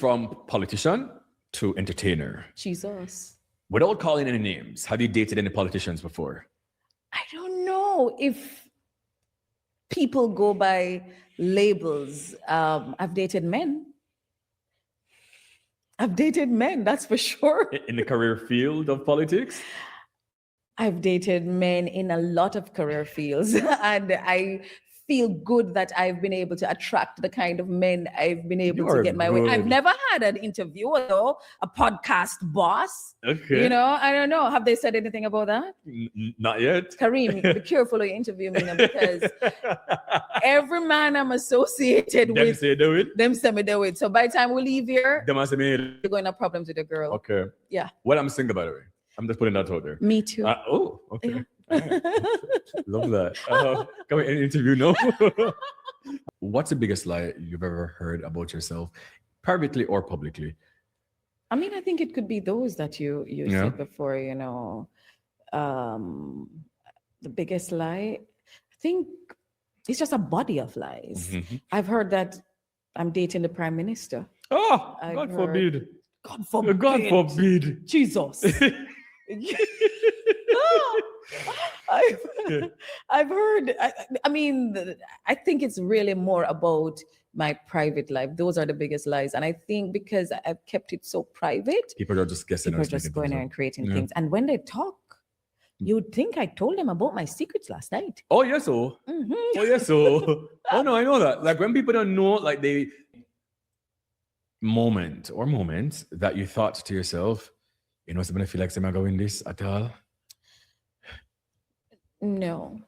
From politician to entertainer. Jesus. Without calling any names, have you dated any politicians before? I don't know if people go by labels. I've dated men. That's for sure. In the career field of politics? I've dated men in a lot of career fields, and I feel good that I've been able to attract the kind of men I've been able to get my way. I've never had an interviewer, though, a podcast boss. Okay. You know, I don't know. Have they said anything about that? Not yet. Kareem, be careful how you interview me now, because every man I'm associated with, Say do it. them say me do it. So by the time we leave here, Them say me. you're going to have problems with the girl. Okay. Yeah. Well, I'm single, by the way. I'm just putting that out there. Me too. Okay. Yeah. Right. Love that. Can we end the interview now? What's the biggest lie you've ever heard about yourself, privately or publicly? I mean, I think it could be those that you said before, you know. The biggest lie, I think it's just a body of lies. Mm-hmm. I've heard that I'm dating the Prime Minister. Oh, God forbid. God forbid. God forbid. Jesus. I've heard, I mean, I think it's really more about my private life. Those are the biggest lies. And I think because I've kept it so private, people are just guessing. People are just going there and creating things. And when they talk, you'd think I told them about my secrets last night. Oh, yes, so. Mm-hmm. Oh, yes, so. Oh, no, I know that. Like when people don't know, like moments that you thought to yourself, you know, somebody feel like I'm going this at all? No.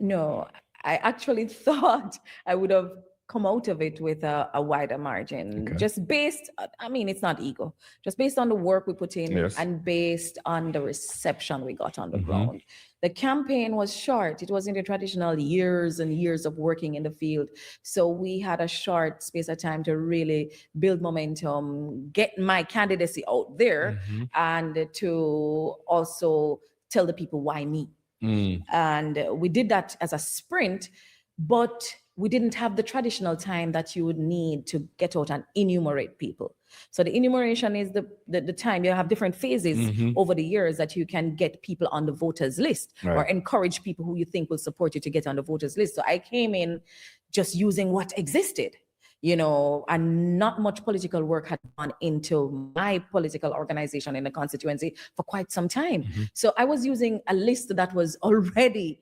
No. I actually thought I would have come out of it with a wider margin, just based, I mean, it's not ego, just based on the work we put in and based on the reception we got on the ground. The campaign was short. It wasn't the traditional years and years of working in the field. So we had a short space of time to really build momentum, get my candidacy out there, and to also tell the people why me. And we did that as a sprint, but we didn't have the traditional time that you would need to get out and enumerate people. So the enumeration is the time. You have different phases over the years that you can get people on the voters list or encourage people who you think will support you to get on the voters list. So I came in just using what existed, you know, and not much political work had gone into my political organization in the constituency for quite some time. So I was using a list that was already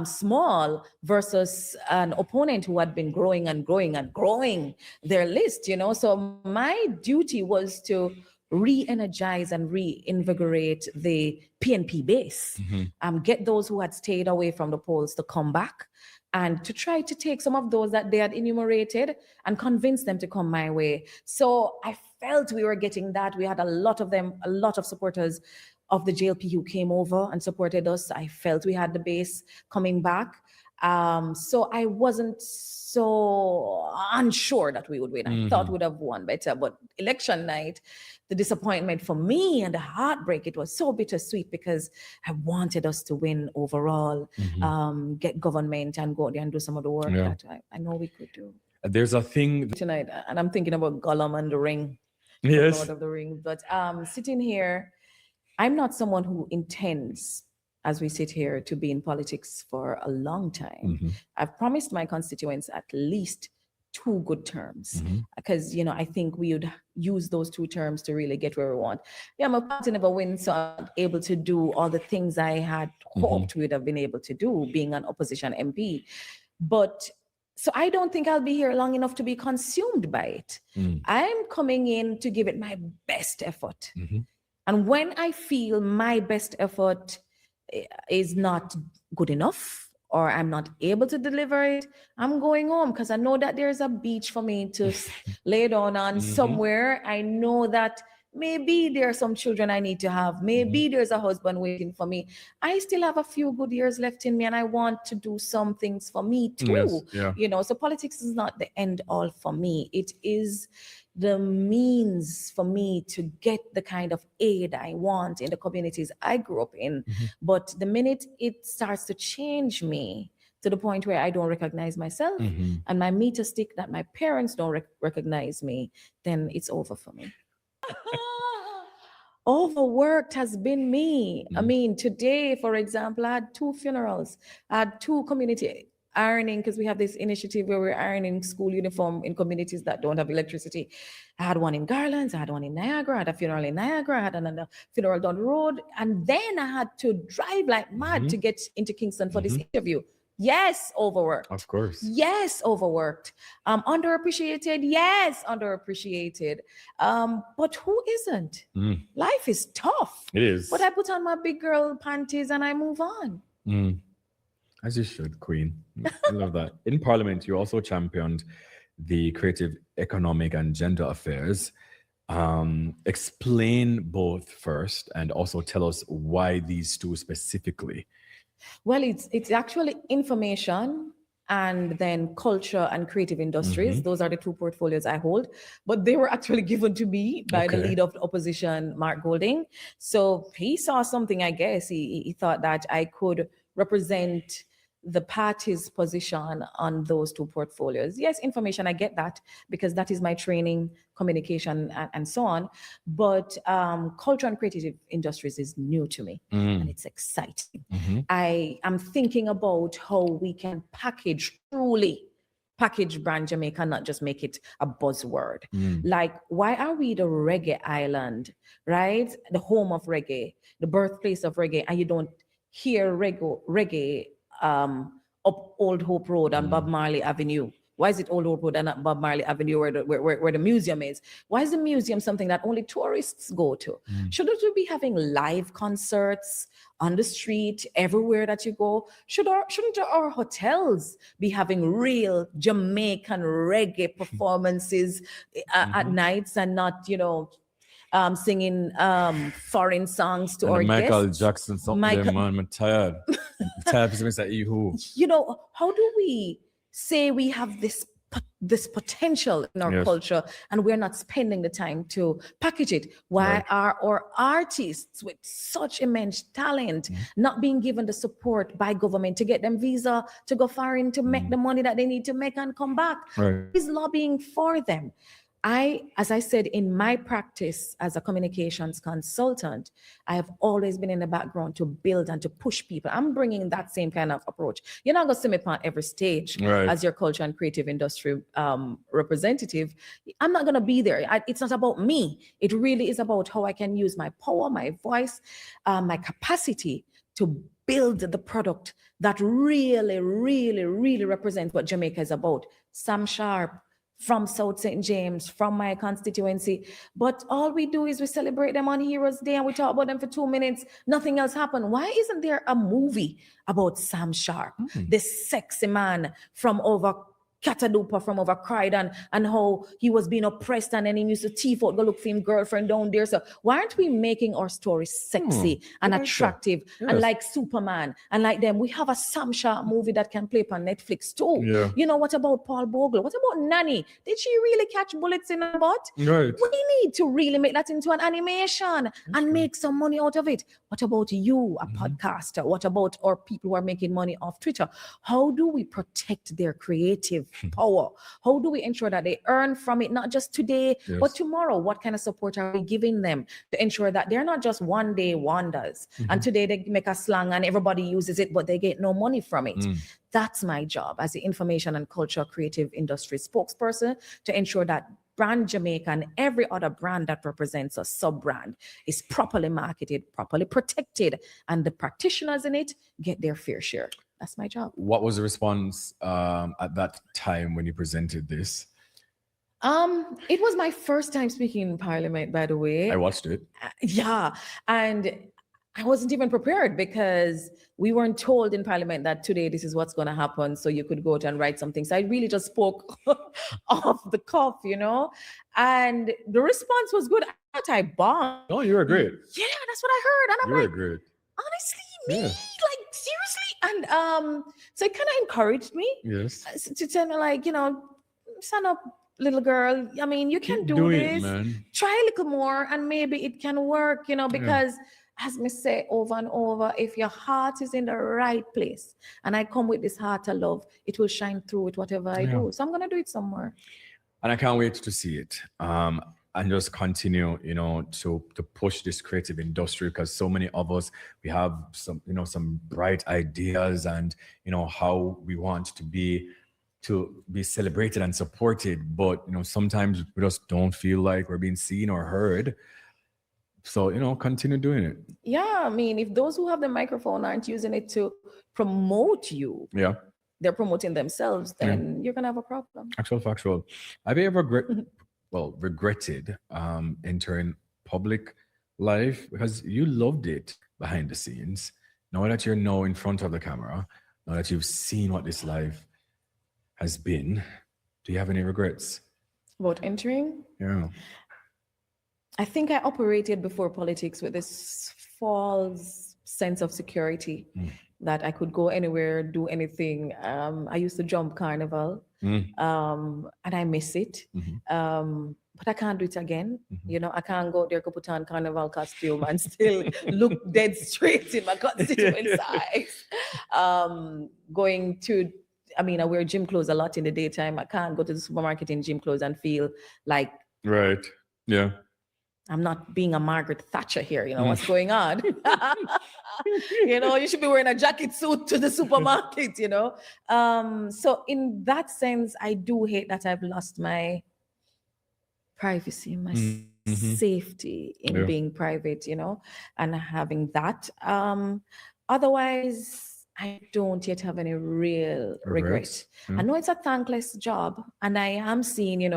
small versus an opponent who had been growing and growing and growing their list, you know. So my duty was to re-energize and reinvigorate the PNP base, get those who had stayed away from the polls to come back, and to try to take some of those that they had enumerated and convince them to come my way. So I felt we were getting that. We had a lot of them, a lot of supporters of the JLP who came over and supported us. I felt we had the base coming back. So I wasn't so unsure that we would win. I thought we would have won better, but election night, the disappointment for me and the heartbreak, it was so bittersweet because I wanted us to win overall, get government and go out there and do some of the work that I know we could do. There's a thing tonight, and I'm thinking about Gollum and the Ring, yes, Lord of the Ring. But sitting here, I'm not someone who intends, as we sit here, to be in politics for a long time. I've promised my constituents at least 2 good terms, because, you know, I think we would use those 2 terms to really get where we want. Yeah, my party never wins, so I'm able to do all the things I had hoped we would have been able to do, being an opposition MP. But so I don't think I'll be here long enough to be consumed by it. I'm coming in to give it my best effort. And when I feel my best effort is not good enough, or I'm not able to deliver it, I'm going home, because I know that there's a beach for me to lay down on somewhere. I know that maybe there are some children I need to have. Maybe there's a husband waiting for me. I still have a few good years left in me, and I want to do some things for me too. You know, so politics is not the end all for me. It is the means for me to get the kind of aid I want in the communities I grew up in. But the minute it starts to change me, to the point where I don't recognize myself, and my meter stick that my parents don't recognize me, then it's over for me. Overworked has been me. I mean, today, for example, I had 2 funerals. I had 2 community ironing, because we have this initiative where we're ironing school uniform in communities that don't have electricity. I had one in Garlands, I had one in Niagara, I had a funeral in Niagara, I had another funeral down the road. And then I had to drive like mad to get into Kingston for this interview. Yes, overworked. Of course. Yes, overworked. Underappreciated. Yes, underappreciated. But who isn't? Life is tough. It is. But I put on my big girl panties and I move on. As you should, Queen. I love that. In Parliament, you also championed the creative, economic, and gender affairs. Explain both first, and also tell us why these 2 specifically. Well, it's actually information and then culture and creative industries. Those are the 2 portfolios I hold, but they were actually given to me by the leader of the opposition, Mark Golding. So he saw something, I guess. He thought that I could represent the party's position on those 2 portfolios. Yes, information, I get that, because that is my training, communication, and so on. But culture and creative industries is new to me, and it's exciting. I am thinking about how we can truly package brand Jamaica, not just make it a buzzword. Like, why are we the reggae island, right? The home of reggae, the birthplace of reggae, and you don't hear reggae up Old Hope Road on Bob Marley Avenue? Why is it Old Hope Road and not Bob Marley Avenue where the museum is? Why is the museum something that only tourists go to? Shouldn't we be having live concerts on the street everywhere that you go? Shouldn't our hotels be having real Jamaican reggae performances at nights, and not, singing foreign songs to our Michael guests? Jackson, something, man, I'm tired. I'm tired of that. How do we say we have this potential in our culture, and we're not spending the time to package it? Why are our artists with such immense talent not being given the support by government to get them visa to go foreign, to make the money that they need to make and come back? Who is lobbying for them? As I said, in my practice as a communications consultant, I have always been in the background to build and to push people. I'm bringing that same kind of approach. You're not going to see me on every stage as your culture and creative industry representative. I'm not going to be there. It's not about me. It really is about how I can use my power, my voice, my capacity to build the product that really, really, really represents what Jamaica is about. Sam Sharp, from South St. James, from my constituency. But all we do is we celebrate them on Heroes Day and we talk about them for 2 minutes. Nothing else happened. Why isn't there a movie about Sam Sharp, this sexy man from over Catadupa, from over Croydon, and how he was being oppressed, and then he used to thief out, go look for him girlfriend down there? So why aren't we making our story sexy and attractive and like Superman and like them? We have a Sam Sharp movie that can play on Netflix too. What about Paul Bogle? What about Nanny? Did she really catch bullets in her butt? Right. We need to really make that into an animation and make some money out of it. What about you, a podcaster? What about our people who are making money off Twitter? How do we protect their creative power? How do we ensure that they earn from it, not just today, but tomorrow? What kind of support are we giving them to ensure that they're not just one day wonders, and today they make a slang and everybody uses it, but they get no money from it? That's my job as the information and culture creative industry spokesperson, to ensure that brand Jamaica and every other brand that represents a sub-brand is properly marketed, properly protected, and the practitioners in it get their fair share. That's my job. What was the response at that time when you presented this? It was my first time speaking in Parliament, by the way. I watched it. And I wasn't even prepared, because we weren't told in Parliament that today this is what's going to happen, so you could go out and write something. So I really just spoke off the cuff, and the response was good. I thought I bombed. Oh, you were great. Yeah, that's what I heard. And I'm you were great. Honestly, me? Like, seriously? And so it kind of encouraged me. Yes. To tell me, like, stand up, little girl. I mean, you can do this. It, man. Try a little more and maybe it can work, because as me say over and over, if your heart is in the right place, and I come with this heart of love, it will shine through with whatever I do. So I'm going to do it somewhere. And I can't wait to see it. And just continue, to push this creative industry, because so many of us, we have some bright ideas and, how we want to be celebrated and supported. But, sometimes we just don't feel like we're being seen or heard. So, continue doing it. Yeah. I mean, if those who have the microphone aren't using it to promote you, they're promoting themselves, then you're going to have a problem. Factual. Have you ever regretted entering public life, because you loved it behind the scenes? Now that you're now in front of the camera, now that you've seen what this life has been, do you have any regrets about entering? Yeah. I think I operated before politics with this false sense of security that I could go anywhere, do anything. I used to jump carnival, and I miss it. But I can't do it again. I can't go there, put on carnival costume and still look dead straight in my constituent eyes. I wear gym clothes a lot in the daytime. I can't go to the supermarket in gym clothes and feel like I'm not being a Margaret Thatcher here. What's going on? You should be wearing a jacket suit to the supermarket, So in that sense, I do hate that I've lost my privacy, my safety in being private, and having that. Otherwise, I don't yet have any real regret. I know it's a thankless job, and I am seeing,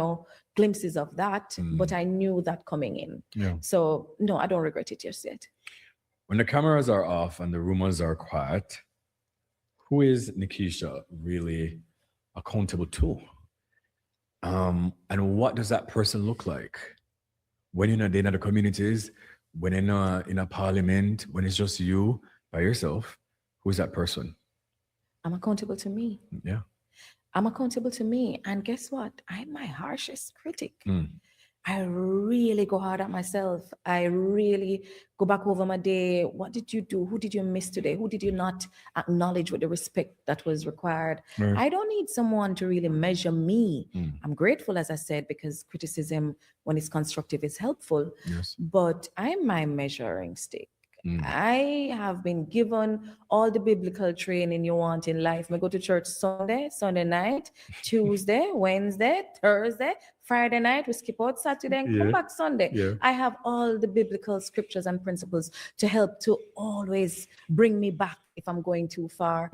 glimpses of that, but I knew that coming in. So no, I don't regret it just yet. When the cameras are off and the rumors are quiet, who is Nickiesha really accountable to? And what does that person look like? When you're in the communities, when in a parliament, when it's just you by yourself, who is that person? I'm accountable to me. Yeah. I'm accountable to me. And guess what? I'm my harshest critic. I really go hard at myself. I really go back over my day. What did you do? Who did you miss today? Who did you not acknowledge with the respect that was required? I don't need someone to really measure me. I'm grateful, as I said, because criticism, when it's constructive, is helpful. But I'm my measuring stick. I have been given all the biblical training you want in life. I go to church Sunday night, Tuesday, Wednesday, Thursday, Friday night. We skip out Saturday and come back Sunday. I have all the biblical scriptures and principles to help to always bring me back if I'm going too far.